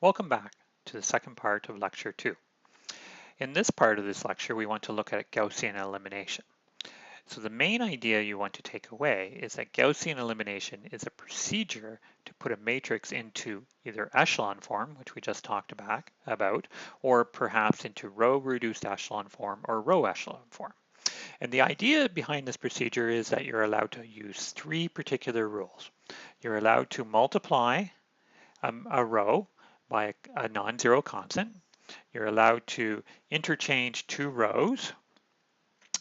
Welcome back to the second part of Lecture 2. In this part of this lecture, we want to look at Gaussian elimination. So the main idea you want to take away is that Gaussian elimination is a procedure to put a matrix into either echelon form, which we just talked about, or perhaps into row reduced echelon form or row echelon form. And the idea behind this procedure is that you're allowed to use three particular rules. You're allowed to multiply a row by a non-zero constant. You're allowed to interchange two rows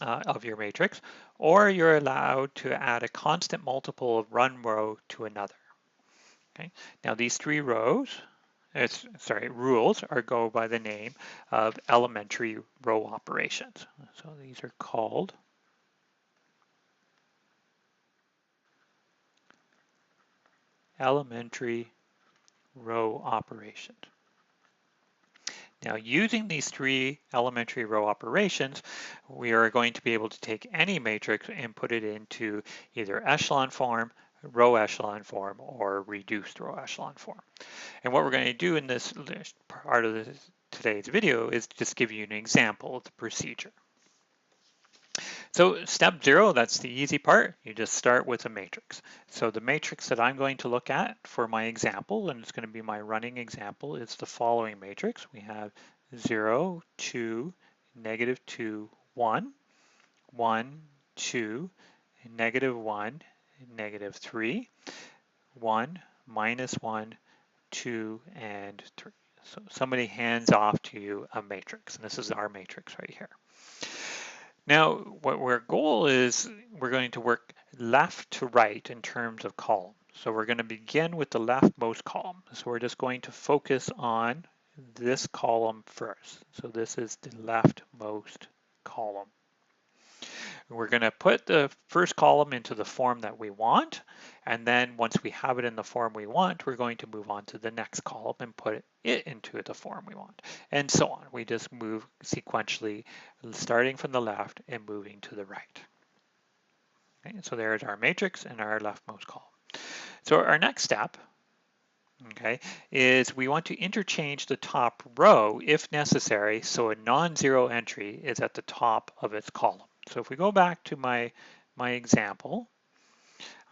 of your matrix, or you're allowed to add a constant multiple of one row to another. Okay. Now these three rules go by the name of elementary row operations. So these are called elementary row operations. Now, using these three elementary row operations, we are going to be able to take any matrix and put it into either echelon form, row echelon form, or reduced row echelon form. And what we're going to do in this part of today's video is just give you an example of the procedure. So step 0, that's the easy part. You just start with a matrix. So the matrix that I'm going to look at for my example, and it's going to be my running example, is the following matrix. We have 0, 2, -2, 1, 1, 2, -1, -3, 1, -1, 2, and 3. So somebody hands off to you a matrix, and this is our matrix right here. Now, what our goal is, we're going to work left to right in terms of column. So we're going to begin with the leftmost column. So we're just going to focus on this column first. So this is the leftmost column. We're going to put the first column into the form that we want, and then once we have it in the form we want, we're going to move on to the next column and put it into the form we want, and so on. We just move sequentially, starting from the left and moving to the right. Okay, so there's our matrix and our leftmost column. So our next step, okay, is we want to interchange the top row if necessary, so a non-zero entry is at the top of its column. So if we go back to my example,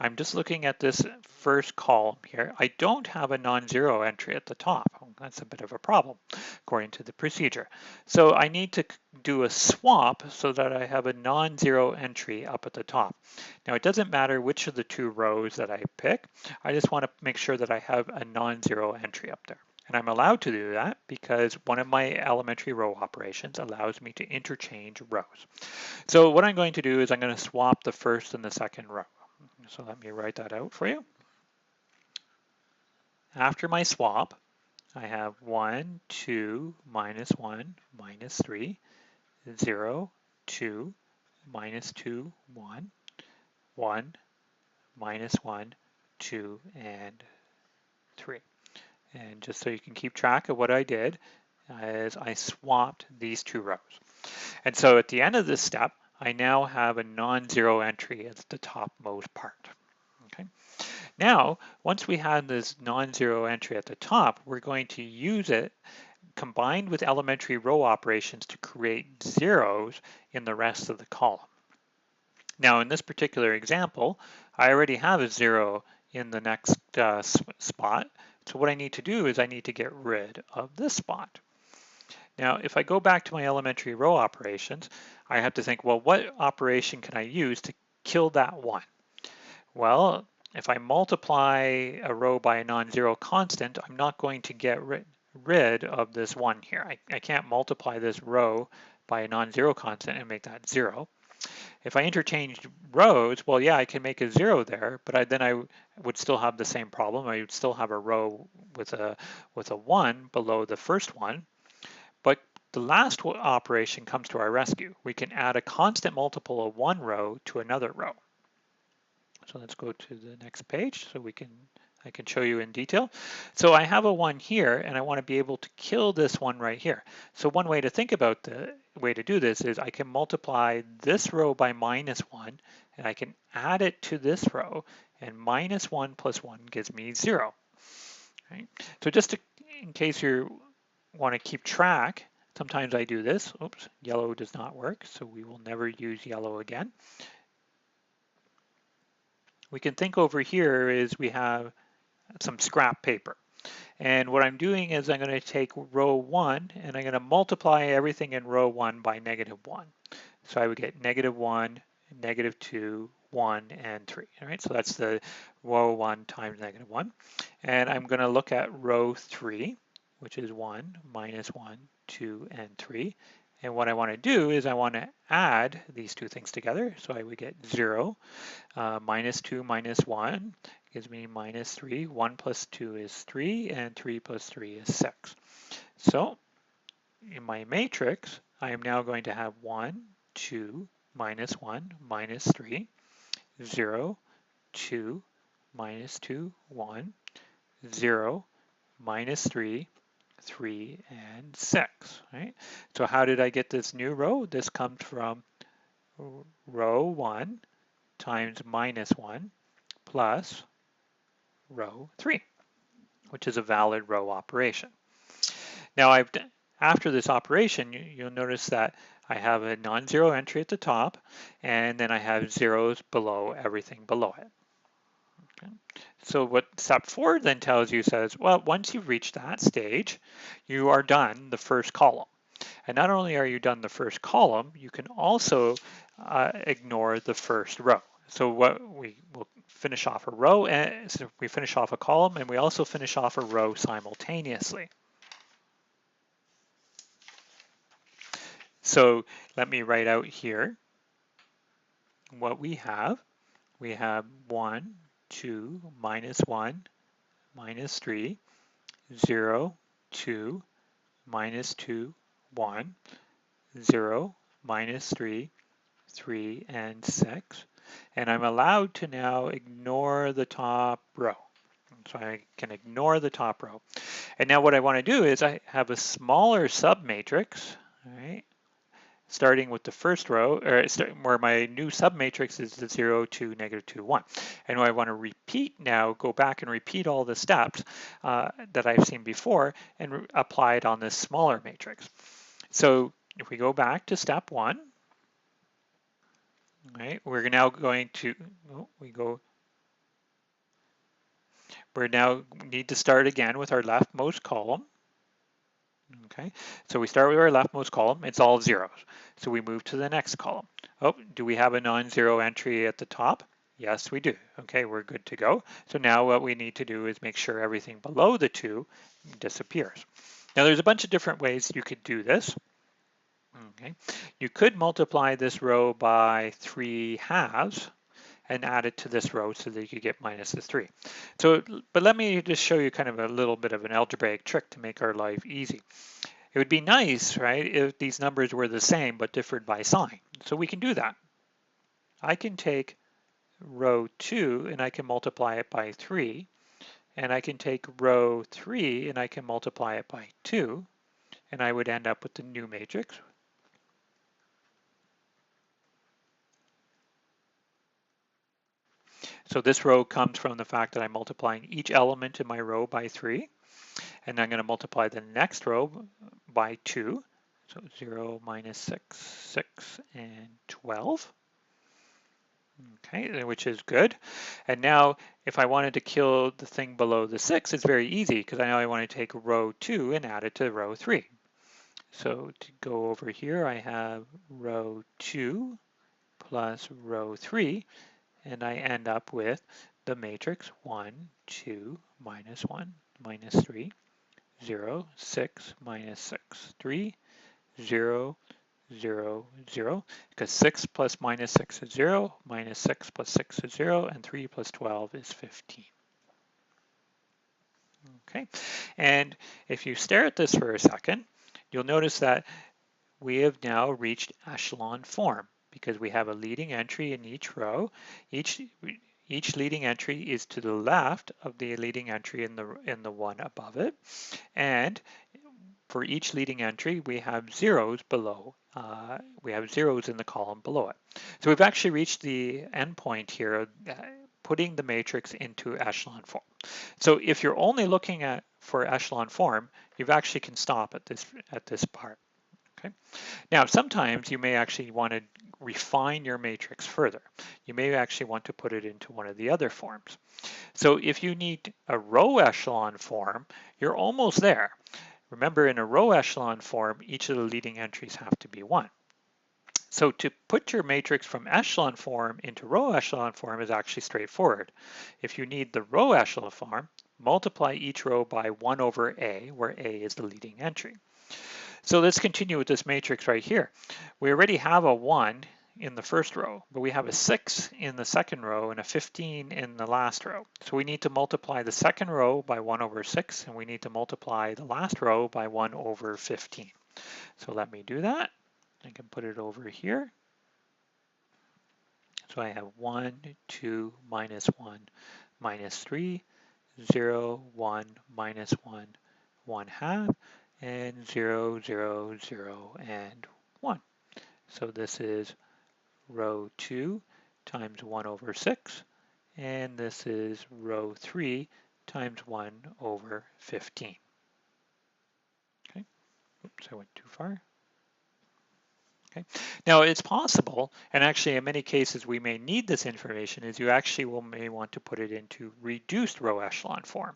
I'm just looking at this first column here. I don't have a non-zero entry at the top. That's a bit of a problem according to the procedure. So I need to do a swap so that I have a non-zero entry up at the top. Now it doesn't matter which of the two rows that I pick. I just want to make sure that I have a non-zero entry up there. And I'm allowed to do that because one of my elementary row operations allows me to interchange rows. So what I'm going to do is I'm going to swap the first and the second row. So let me write that out for you. After my swap, I have 1, 2, -1, -3, 0, 2, -2, 1, 1, -1, 2, and 3. And just so you can keep track of what I did, is I swapped these two rows. And so at the end of this step, I now have a non-zero entry at the topmost part. Okay. Now, once we have this non-zero entry at the top, we're going to use it combined with elementary row operations to create zeros in the rest of the column. Now, in this particular example, I already have a 0 in the next spot. So what I need to do is I need to get rid of this spot. Now, if I go back to my elementary row operations, I have to think, well, what operation can I use to kill that 1? Well, if I multiply a row by a non-zero constant, I'm not going to get rid of this 1 here. I can't multiply this row by a non-zero constant and make that 0. If I interchange rows, well, yeah, I can make a 0 there, but then I would still have the same problem. I would still have a row with a 1 below the first one. But the last operation comes to our rescue. We can add a constant multiple of one row to another row. So let's go to the next page so I can show you in detail. So I have a 1 here, and I want to be able to kill this 1 right here. So one way to think about the way to do this is I can multiply this row by -1, and I can add it to this row, and -1 plus 1 gives me 0. Right? So just to in case you want to keep track, sometimes I do this. Oops, yellow does not work, so we will never use yellow again. We can think over here is we have some scrap paper. And what I'm doing is I'm going to take row 1 and I'm going to multiply everything in row 1 by -1. So I would get -1, -2, 1, and 3. All right, so that's the row 1 times -1. And I'm going to look at row 3, which is 1, -1, 2, and 3. And what I want to do is I want to add these two things together. So I would get 0, -2 minus 1 gives me -3. 1 plus 2 is 3, and 3 plus 3 is 6. So in my matrix, I am now going to have 1, 2, -1, -3, 0, 2, -2, 1, 0, -3, 3, and 6. Right? So how did I get this new row? This comes from row 1 times -1 plus row 3, which is a valid row operation. Now, after this operation, you'll notice that I have a non-zero entry at the top, and then I have zeros below everything below it. Okay. So what step 4 then tells you says, well, once you've reached that stage, you are done the first column. And not only are you done the first column, you can also ignore the first row. So what we will finish off a row, and so we finish off a column, and we also finish off a row simultaneously. So let me write out here what we have. We have 1, 2, -1, -3, 0, 2, -2, 1, 0, -3, 3, and 6. And I'm allowed to now ignore the top row. So I can ignore the top row. And now what I want to do is I have a smaller submatrix, all right, starting with the first row, or where my new submatrix is the 0, 2, -2, 1. And I want to repeat now, go back and repeat all the steps that I've seen before and apply it on this smaller matrix. So if we go back to step 1, right, we're now going to, we now need to start again with our leftmost column. Okay, so we start with our leftmost column, it's all zeros. So we move to the next column. Oh, do we have a non-zero entry at the top? Yes, we do. Okay, we're good to go. So now what we need to do is make sure everything below the 2 disappears. Now there's a bunch of different ways you could do this. Okay, you could multiply this row by 3 halves and add it to this row so that you could get -3. So, but let me just show you kind of a little bit of an algebraic trick to make our life easy. It would be nice, right, if these numbers were the same but differed by sign. So we can do that. I can take row 2 and I can multiply it by 3, and I can take row 3 and I can multiply it by 2, and I would end up with the new matrix. So this row comes from the fact that I'm multiplying each element in my row by 3, and I'm going to multiply the next row by 2. So 0, -6, 6, and 12. Okay, which is good. And now if I wanted to kill the thing below the 6, it's very easy because I know I want to take row 2 and add it to row 3. So to go over here, I have row 2 plus row 3, and I end up with the matrix 1, 2, -1, -3, 0, 6, -6, 3, 0, 0, 0, because 6 plus -6 is 0, -6 plus 6 is 0, and 3 plus 12 is 15. Okay, and if you stare at this for a second, you'll notice that we have now reached echelon form because we have a leading entry in each row. Each leading entry is to the left of the leading entry in the one above it, and for each leading entry, we have zeros below. We have zeros in the column below it. So we've actually reached the endpoint here, putting the matrix into echelon form. So if you're only looking at for echelon form, you actually can stop at this part. Okay. Now, sometimes you may actually want to refine your matrix further. You may actually want to put it into one of the other forms. So if you need a row echelon form, you're almost there. Remember, in a row echelon form, each of the leading entries have to be 1. So to put your matrix from echelon form into row echelon form is actually straightforward. If you need the row echelon form, multiply each row by 1 over A, where A is the leading entry. So let's continue with this matrix right here. We already have a 1 in the first row, but we have a 6 in the second row and a 15 in the last row. So we need to multiply the second row by 1 over 6, and we need to multiply the last row by 1 over 15. So let me do that. I can put it over here. So I have 1, 2, minus 1, minus 3, 0, 1, minus 1, 1 half, and 0, 0, 0, and 1. So this is row 2 times 1 over 6, and this is row 3 times 1 over 15. Okay, oops, I went too far. Okay. Now it's possible, and actually in many cases we may need this information, is you actually may want to put it into reduced row echelon form.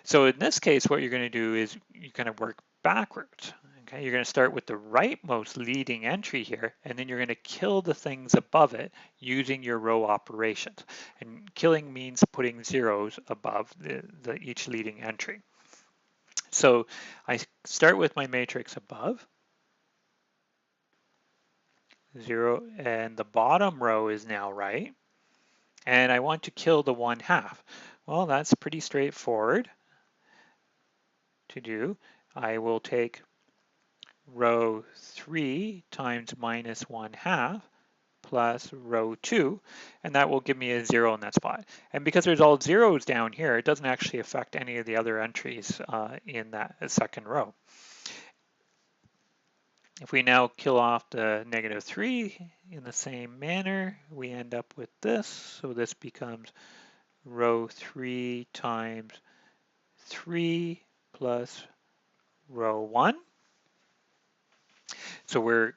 So in this case, what you're going to do is you're going to work backwards. Okay, you're going to start with the rightmost leading entry here, and then you're going to kill the things above it using your row operations. And killing means putting zeros above each leading entry. So I start with my matrix above. 0, and the bottom row is now right. And I want to kill the 1 half. Well, that's pretty straightforward to do. I will take row 3 times minus 1 half plus row 2, and that will give me a 0 in that spot. And because there's all zeros down here, it doesn't actually affect any of the other entries in that second row. If we now kill off the negative 3 in the same manner, we end up with this. So this becomes row 3 times 3 plus row 1. So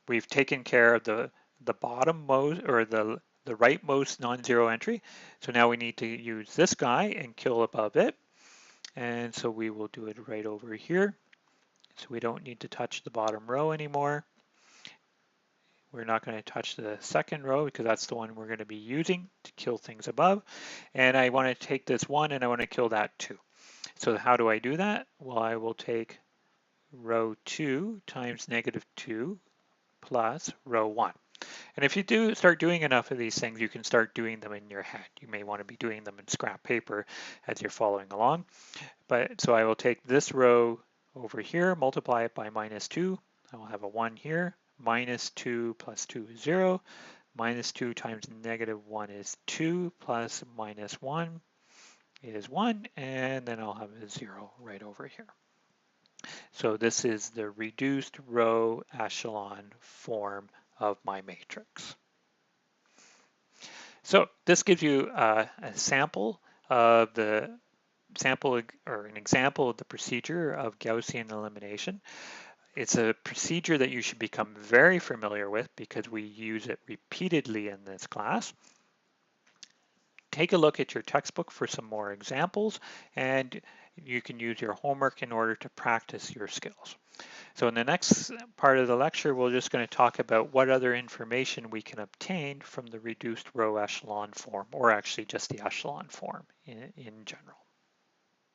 we've taken care of the bottommost or the rightmost non-zero entry. So now we need to use this guy and kill above it. And so we will do it right over here. So we don't need to touch the bottom row anymore. We're not going to touch the second row because that's the one we're going to be using to kill things above. And I want to take this 1 and I want to kill that 2. So how do I do that? Well, I will take row 2 times negative 2 plus row 1. And if you start doing enough of these things, you can start doing them in your head. You may want to be doing them in scrap paper as you're following along. But so I will take this row over here, multiply it by minus 2. I will have a 1 here. Minus 2 plus 2 is 0. Minus 2 times negative 1 is 2 plus minus 1 is 1. And then I'll have a 0 right over here. So this is the reduced row echelon form of my matrix. So this gives you a sample of the an example of the procedure of Gaussian elimination. It's a procedure that you should become very familiar with because we use it repeatedly in this class. Take a look at your textbook for some more examples, and you can use your homework in order to practice your skills. So in the next part of the lecture, we're just going to talk about what other information we can obtain from the reduced row echelon form, or actually just the echelon form in general.